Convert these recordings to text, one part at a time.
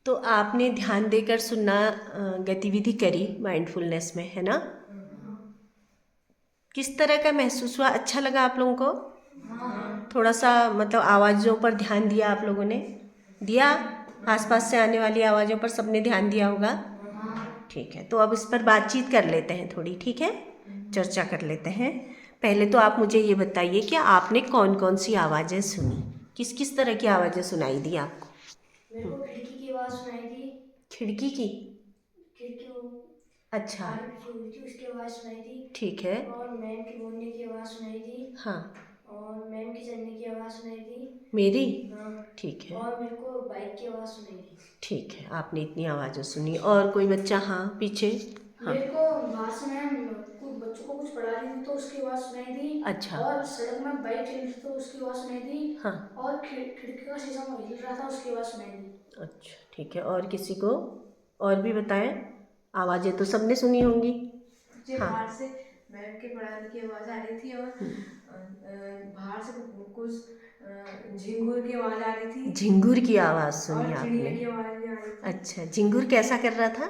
तो आपने ध्यान देकर सुनना गतिविधि करी माइंडफुलनेस में, है ना? किस तरह का महसूस हुआ? अच्छा लगा आप लोगों को? थोड़ा सा मतलब आवाज़ों पर ध्यान दिया आप लोगों ने? दिया? आसपास से आने वाली आवाज़ों पर सबने ध्यान दिया होगा? ठीक है, तो अब इस पर बातचीत कर लेते हैं थोड़ी, ठीक है? चर्चा कर लेते हैं। पहले तो आप मुझे ये बताइए कि आपने कौन कौन सी आवाज़ें सुनी, किस किस तरह की आवाज़ें सुनाई दी आपको? मेरे को खिड़की की आवाज़ सुनाई दी। खिड़की की? खिड़की अच्छा। बाहर की हुई थी उसकी आवाज़ सुनाई दी। ठीक है। और मैम के बोलने की आवाज़ सुनाई दी। हाँ। और मैम के चलने की आवाज़ सुनाई दी। मेरी? हाँ। ठीक है। और मेरे को बाइक की आवाज़ सुनाई दी। ठीक है, आपने इतनी आवाज़ें सुनी। और कोई बच्चा? हाँ, पीछे। हाँ। मेरे को बाहर से मैम कुछ बच्चों को कुछ पढ़ा रही थी तो उसकी आवाज़ सुनाई दी। अच्छा। और सड़क में बाइक चल रही थी तो उसकी आवाज़ सुनाई दी। हाँ। और खिड़की का शीशा हिल रहा था उसकी आवाज़ सुनाई दी। अच्छा, ठीक है। और किसी को? और भी बताएं। आवाज़ें तो सबने सुनी होंगी। मुझे हाँ। बाहर से मैम के पढ़ाने की आवाज़ आ रही थी और बाहर से कुछ झिंगुर की आवाज़ आ रही थी झिंगुर की आवाज़ सुनी और आपने? चिड़िया की आवाज़ भी आ रही थी। अच्छा, झिंगुर कैसा कर रहा था?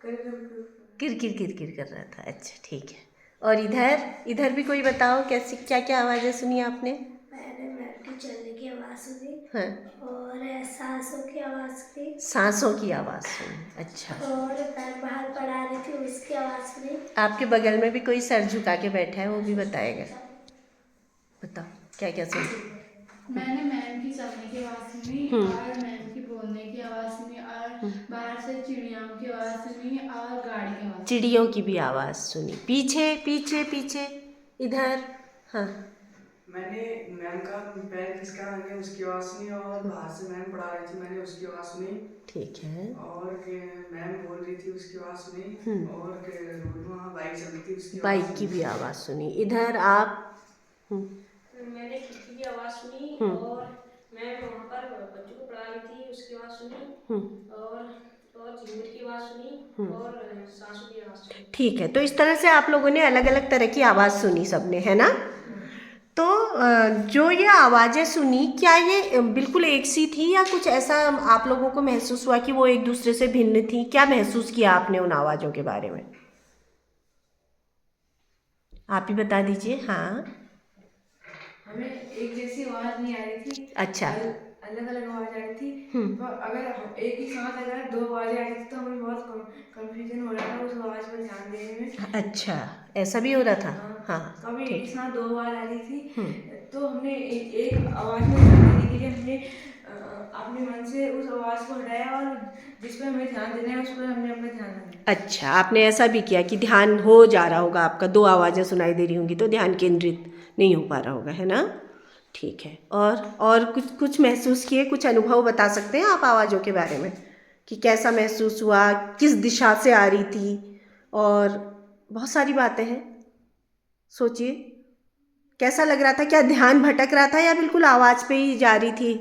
कर कर कर किर किर किर किर कर रहा था। अच्छा, ठीक है। और इधर इधर भी कोई बताओ, कैसी क्या क्या आवाज़ें सुनी आपने? मैंने मैम की चलने की आवाज़ सुनी। हाँ। और सांसों की आवाज़ सुनी। सांसों की आवाज़ सुनी। अच्छा। और मैम बाहर पढ़ा रही थी उसकी आवाज़ सुनी। आपके बगल में भी कोई सर झुका के बैठा है, वो भी बताएगा। बताओ क्या क्या सुनी? मैंने मैम की चलने की आवाज़ सुनी और मैम की बोलने की आवाज़ सुनी और बाहर से चिड़ियाओं की आवाज़ सुनी और गाड़ी की आवाज़। चिड़ियों की भी आवाज़ सुनी। पीछे पीछे पीछे, इधर। हाँ। मैंने मैम का पैर खिसका, मैंने उसकी आवाज़ सुनी। और बाहर से मैम पढ़ा रही थी, मैंने उसकी आवाज़ सुनी। ठीक है। और मैम बोल रही थी, उसकी आवाज़ सुनी। और रोड में वहाँ बाइक चल रही थी, उसकी आवाज़ बाइक की भी आवाज़ सुनी। इधर आप? मैंने खिड़की की आवाज़ सुनी। और मैम वहाँ पर बच्चों को पढ़ा रही थी उसकी आवाज़ सुनी। और झिंगुर की आवाज़ सुनी। और सांसों की आवाज़ सुनी। ठीक है, तो इस तरह से आप लोगों ने अलग अलग तरह की आवाज़ सुनी सबने, है ना? तो जो ये आवाज़ें सुनी, क्या ये बिल्कुल एक सी थी या कुछ ऐसा आप लोगों को महसूस हुआ कि वो एक दूसरे से भिन्न थी? क्या महसूस किया आपने उन आवाज़ों के बारे में? आप ही बता दीजिए। हाँ। हमें एक जैसी आवाज़ नहीं आ रही थी। अच्छा। अलग अलग आवाज़ आ रही थी। तो अगर एक ही साथ अगर दो आवाज़ें आ रही थी तो हमें बहुत कंफ्यूजन हो रहा था उस आवाज़ पर ध्यान देने में। अच्छा, ऐसा भी हो रहा था। हाँ। कभी एक ही ठीक। साथ दो आवाज़ आ रही थी तो हमने एक आवाज़ में ध्यान देने के लिए हमने अपने मन से उस आवाज़ को हटाया और जिस पर हमें ध्यान देना है उस पर हमने अपना ध्यान लगाया। अच्छा, आपने ऐसा भी किया कि ध्यान हो जा रहा होगा आपका, दो आवाज़ें सुनाई दे रही होंगी तो ध्यान केंद्रित नहीं हो पा रहा होगा, है ना? ठीक है। और कुछ कुछ महसूस किए, कुछ अनुभव बता सकते हैं आप आवाज़ों के बारे में कि कैसा महसूस हुआ, किस दिशा से आ रही थी? और बहुत सारी बातें हैं, सोचिए कैसा लग रहा था? क्या ध्यान भटक रहा था या बिल्कुल आवाज़ पे ही जा रही थी?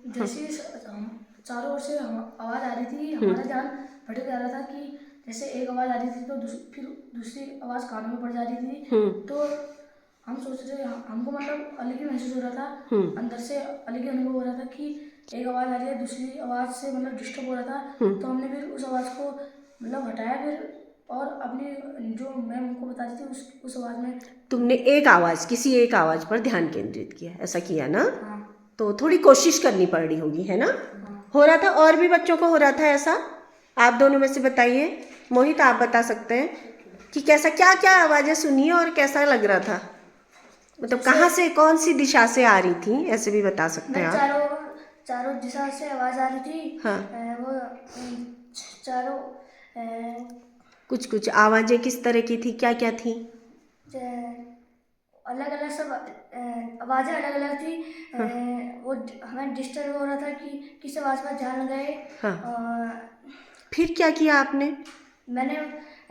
जैसे हम चारों ओर से आवाज़ आ रही थी, हमारा ध्यान भटक जा रहा था कि जैसे एक आवाज़ आ रही थी तो फिर दूसरी आवाज़ कानों में पड़ जा रही थी। तो हम सोच रहे हमको मतलब अलग ही महसूस हो रहा था। अंदर से अलग ही अनुभव हो रहा था कि एक आवाज़ आ रही है, दूसरी आवाज़ से मतलब डिस्टर्ब हो रहा था। तो हमने फिर उस आवाज़ को मतलब हटाया फिर। और अपनी जो मैम हमको बता रही थी उस आवाज़ में। तुमने एक आवाज़, किसी एक आवाज़ पर ध्यान केंद्रित किया, ऐसा किया ना? हाँ। तो थोड़ी कोशिश करनी पड़ रही होगी, है ना? हो रहा था? और भी बच्चों को हो रहा था ऐसा? आप दोनों में से बताइए। मोहित, आप बता सकते हैं कि कैसा, क्या क्या आवाज़ें सुनी और कैसा लग रहा था? मतलब कहाँ से, कौन सी दिशा से आ रही थी, ऐसे भी बता सकते हैं मैं आप। चारों चारों दिशा से आवाज़ आ रही थी। हाँ। वो चारों कुछ कुछ आवाज़ें किस तरह की थी, क्या क्या थी? अलग अलग सब आवाज़ें अलग अलग थी। वो हमें डिस्टर्ब हो रहा था कि किस आवाज़ पर ध्यान लगाए। हाँ। फिर क्या किया आपने? मैंने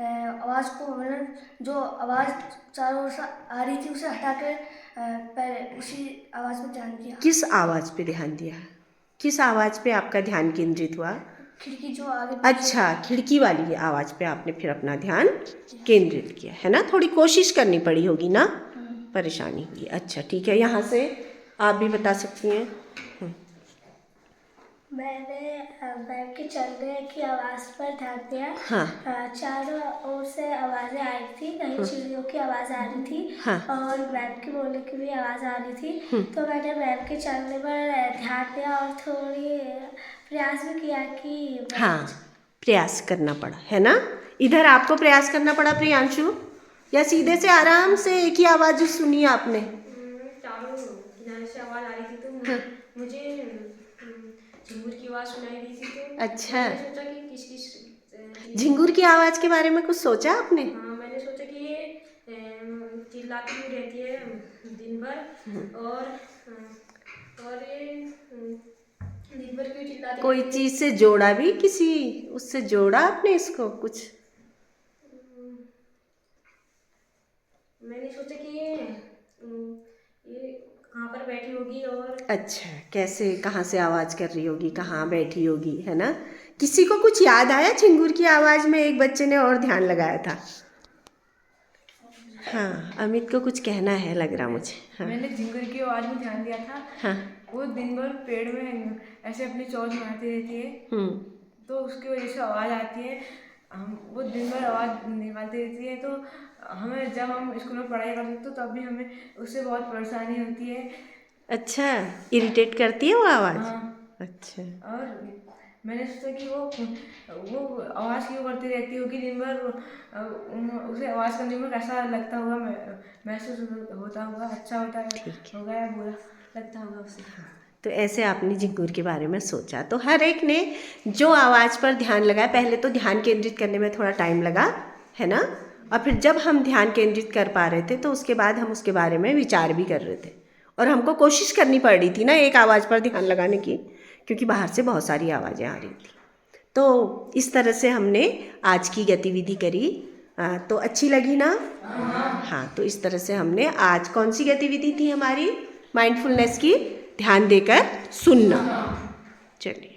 आवाज़ को मतलब जो आवाज़ चारों ओर से आ रही थी उसे हटा कर पहले उसी आवाज़ पर ध्यान दिया। किस आवाज़ पे ध्यान दिया? किस आवाज़ पे आपका ध्यान केंद्रित हुआ? खिड़की जो आगे पीछे। अच्छा, खिड़की वाली आवाज़ पे आपने फिर अपना ध्यान केंद्रित किया, है ना? थोड़ी कोशिश करनी पड़ी होगी ना? परेशानी हुई। अच्छा, ठीक है। यहाँ से आप भी बता सकती हैं। मैंने मैम के चलने की आवाज़ पर ध्यान दिया। हाँ। चारों ओर से आवाज़ें आ रही थी, कहीं चिड़ियों की आवाज़ आ रही थी हाँ। और मैम के बोलने की भी आवाज़ आ रही थी। तो मैंने मैम के चलने पर ध्यान दिया और थोड़ी प्रयास भी किया कि हाँ, प्रयास करना पड़ा है ना। इधर आपको प्रयास करना पड़ा प्रियांशु, या सीधे से आराम से एक ही आवाज़ सुनी आपने? चारों किनारे से आवाज़ आ रही थी तो मुझे झिंगुर की आवाज़ सुनाई दी थी। तो अच्छा। मैंने सोचा कि किस झिंगुर की आवाज़ के बारे में कुछ सोचा आपने? हाँ, मैंने सोचा कि ये चिल्लाती हुई रहती है दिन भर और ये दिन भर क्यों चिल्लाती कोई रहती है? चीज़ से जोड़ा भी, किसी उससे जोड़ा आपने इसको कुछ? मैंने सोचा कि ये कहाँ पर बैठी होगी और अच्छा, कैसे, कहाँ से आवाज़ कर रही होगी, कहाँ बैठी होगी, है ना। किसी को कुछ याद आया झिंगुर की आवाज़ में? एक बच्चे ने और ध्यान लगाया था। हाँ, अमित को कुछ कहना है लग रहा मुझे। हाँ। मैंने झिंगुर की आवाज़ में ध्यान दिया था। हाँ। वो दिन भर पेड़ में ऐसे अपनी चोंच मारती रहती है तो उसकी वजह से आवाज़ आती है। वो दिन भर आवाज़ निकालती रहती है तो हमें, जब हम स्कूल में पढ़ाई करते तो तब भी हमें उससे बहुत परेशानी होती है। अच्छा, इरिटेट करती है वो आवाज़? हाँ। अच्छा। और मैंने सोचा कि वो आवाज़ क्यों करती रहती होगी दिन भर, उसे आवाज़ करने में कैसा लगता होगा, महसूस होता होगा, अच्छा होगा या बुरा लगता होगा उसे। तो ऐसे आपने झिंगुर के बारे में सोचा। तो हर एक ने जो आवाज़ पर ध्यान लगाया, पहले तो ध्यान केंद्रित करने में थोड़ा टाइम लगा, है ना, और फिर जब हम ध्यान केंद्रित कर पा रहे थे तो उसके बाद हम उसके बारे में विचार भी कर रहे थे, और हमको कोशिश करनी पड़ रही थी ना एक आवाज़ पर ध्यान लगाने की, क्योंकि बाहर से बहुत सारी आवाज़ें आ रही थी। तो इस तरह से हमने आज की गतिविधि करी। तो अच्छी लगी ना? हाँ, तो इस तरह से हमने आज कौन सी गतिविधि थी हमारी? माइंडफुलनेस की, ध्यान देकर सुनना। चलिए।